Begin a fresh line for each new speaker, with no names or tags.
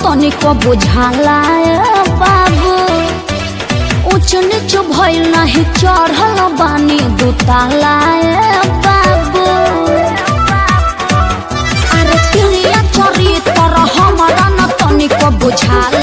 तनिको बुझाला बाबू ऊंच नीच भइल नहीं चढ़ल बानी दुताला बाबू अरे चिड़िया चोरी तर हमारा न तनिको बुझाला